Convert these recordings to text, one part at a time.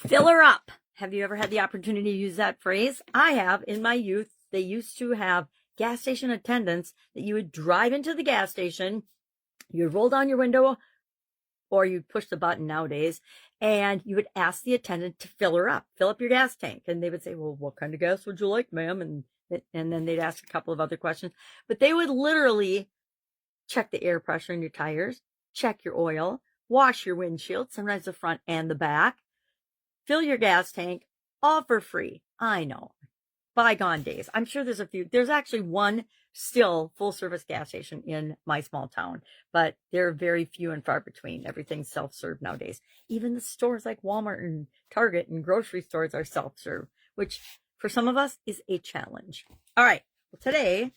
Filler up. Have you ever had the opportunity to use that phrase? I have. In my youth, they used to have gas station attendants that you would drive into the gas station, you'd roll down your window, or you'd push the button nowadays, and you would ask the attendant to fill up your gas tank. And they would say, well, what kind of gas would you like, ma'am? And then they'd ask a couple of other questions. But they would literally check the air pressure in your tires, check your oil, wash your windshield, sometimes the front and the back, fill your gas tank, all for free. I know. Bygone days. I'm sure there's a few. There's actually one still full service gas station in my small town, but they're very few and far between. Everything's self-serve nowadays. Even the stores like Walmart and Target and grocery stores are self-serve, which for some of us is a challenge. All right. Well, today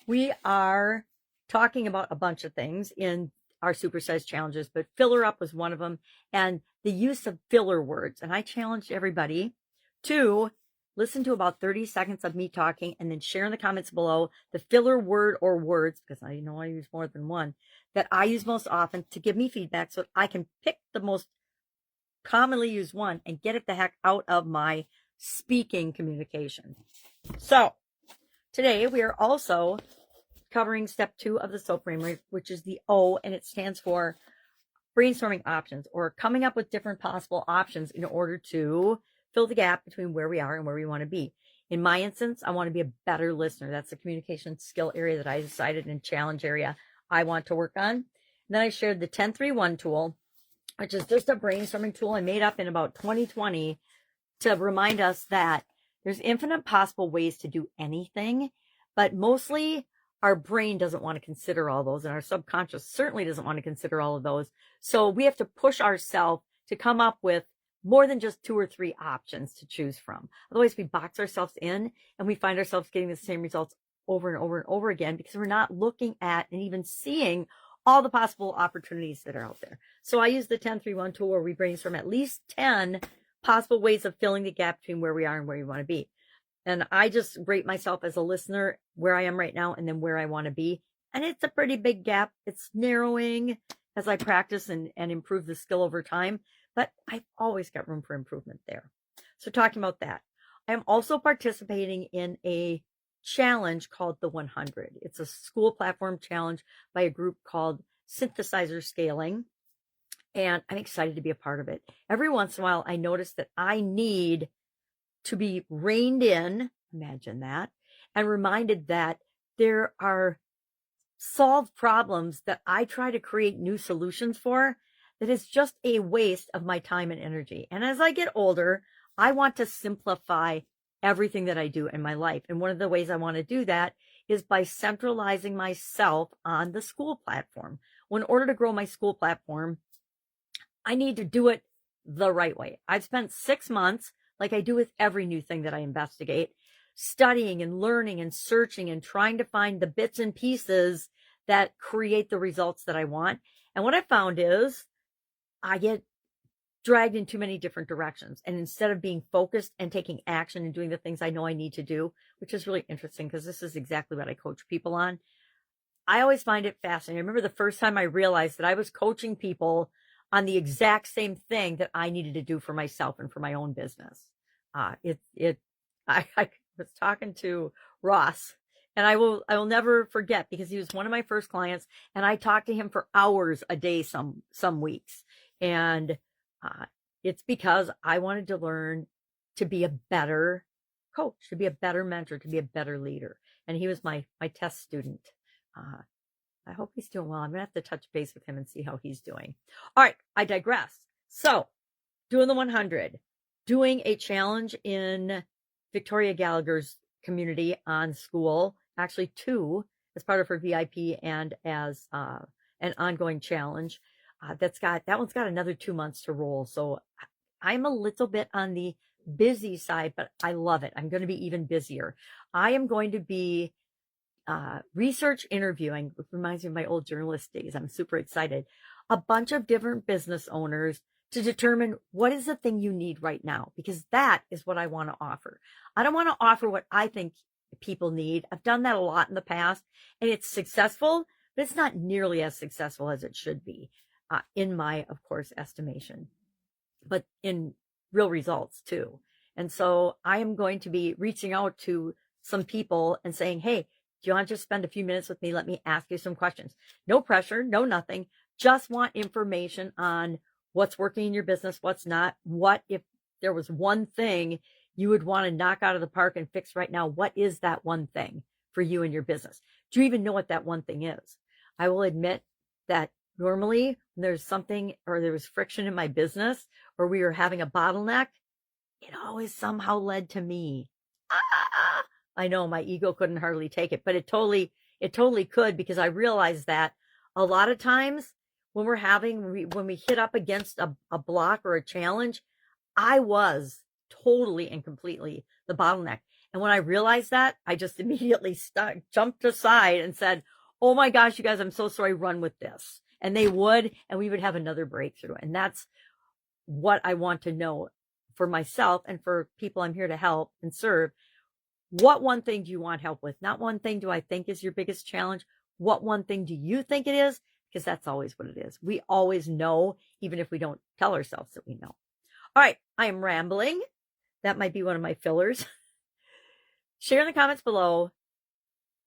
we are talking about a bunch of things in our supersize challenges, but filler up was one of them, and the use of filler words. And I challenged everybody to listen to about 30 seconds of me talking and then share in the comments below the filler word or words, because I know I use more than one, that I use most often, to give me feedback so I can pick the most commonly used one and get it the heck out of my speaking communication. So today we are also covering step 2 of the SOAP framework, which is the O, and it stands for brainstorming options, or coming up with different possible options in order to fill the gap between where we are and where we want to be. In my instance, I want to be a better listener. That's the communication skill area that I decided in challenge area I want to work on. And then I shared the 10-3-1 tool, which is just a brainstorming tool I made up in about 2020 to remind us that there's infinite possible ways to do anything, but mostly our brain doesn't want to consider all those, and our subconscious certainly doesn't want to consider all of those. So we have to push ourselves to come up with more than just 2 or 3 options to choose from. Otherwise, we box ourselves in and we find ourselves getting the same results over and over and over again because we're not looking at and even seeing all the possible opportunities that are out there. So I use the 10-3-1 tool, where we brainstorm at least 10 possible ways of filling the gap between where we are and where we want to be. And I just rate myself as a listener where I am right now and then where I want to be. And it's a pretty big gap. It's narrowing as I practice and improve the skill over time. But I've always got room for improvement there. So talking about that, I'm also participating in a challenge called the 100. It's a Skool platform challenge by a group called Synthesizer Scaling. And I'm excited to be a part of it. Every once in a while, I notice that I need to be reined in, imagine that, and reminded that there are solved problems that I try to create new solutions for that is just a waste of my time and energy. And as I get older, I want to simplify everything that I do in my life. And one of the ways I want to do that is by centralizing myself on the Skool platform. Well, in order to grow my Skool platform, I need to do it the right way. I've spent 6 months, like I do with every new thing that I investigate, studying and learning and searching and trying to find the bits and pieces that create the results that I want. And what I found is I get dragged in too many different directions. And instead of being focused and taking action and doing the things I know I need to do, which is really interesting because this is exactly what I coach people on, I always find it fascinating. I remember the first time I realized that I was coaching people on the exact same thing that I needed to do for myself and for my own business. I was talking to Ross, and I will never forget, because he was one of my first clients, and I talked to him for hours a day some weeks. And it's because I wanted to learn to be a better coach, to be a better mentor, to be a better leader. And he was my test student. I hope he's doing well. I'm going to have to touch base with him and see how he's doing. All right, I digress. So, doing the 100, doing a challenge in Victoria Gallagher's community on Skool, actually 2, as part of her VIP and as an ongoing challenge. That one's got another 2 months to roll. So I'm a little bit on the busy side, but I love it. I'm going to be even busier. I am going to be research interviewing, which reminds me of my old journalist days. I'm super excited. A bunch of different business owners to determine what is the thing you need right now, because that is what I want to offer. I don't want to offer what I think people need. I've done that a lot in the past, and it's successful, but it's not nearly as successful as it should be, in my, of course, estimation. But in real results too. And so I am going to be reaching out to some people and saying, hey, do you want to just spend a few minutes with me? Let me ask you some questions. No pressure, no nothing. Just want information on what's working in your business, what's not. What if there was one thing you would want to knock out of the park and fix right now? What is that one thing for you and your business? Do you even know what that one thing is? I will admit that normally when there's something or there was friction in my business or we were having a bottleneck, it always somehow led to me. I know my ego couldn't hardly take it, but it totally could, because I realized that a lot of times when when we hit up against a block or a challenge, I was totally and completely the bottleneck. And when I realized that, I just immediately jumped aside and said, oh my gosh, you guys, I'm so sorry, run with this. And they would, and we would have another breakthrough. And that's what I want to know for myself and for people I'm here to help and serve. What one thing do you want help with? Not one thing do I think is your biggest challenge. What one thing do you think it is? Because that's always what it is. We always know, even if we don't tell ourselves that we know. All right, I am rambling. That might be one of my fillers. Share in the comments below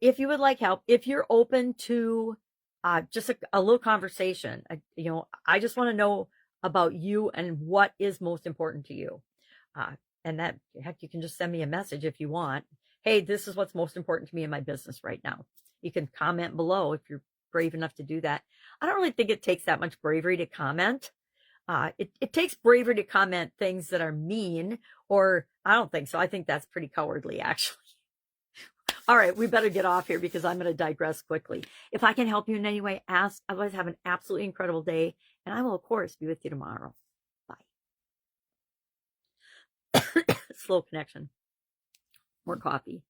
if you would like help, if you're open to just a little conversation. I just want to know about you and what is most important to you. And that, heck, you can just send me a message if you want. Hey, this is what's most important to me in my business right now. You can comment below if you're brave enough to do that. I don't really think it takes that much bravery to comment. It takes bravery to comment things that are mean, or I don't think so. I think that's pretty cowardly, actually. All right, we better get off here because I'm going to digress quickly. If I can help you in any way, ask. Otherwise, have an absolutely incredible day. And I will, of course, be with you tomorrow. Bye. Slow connection. More coffee.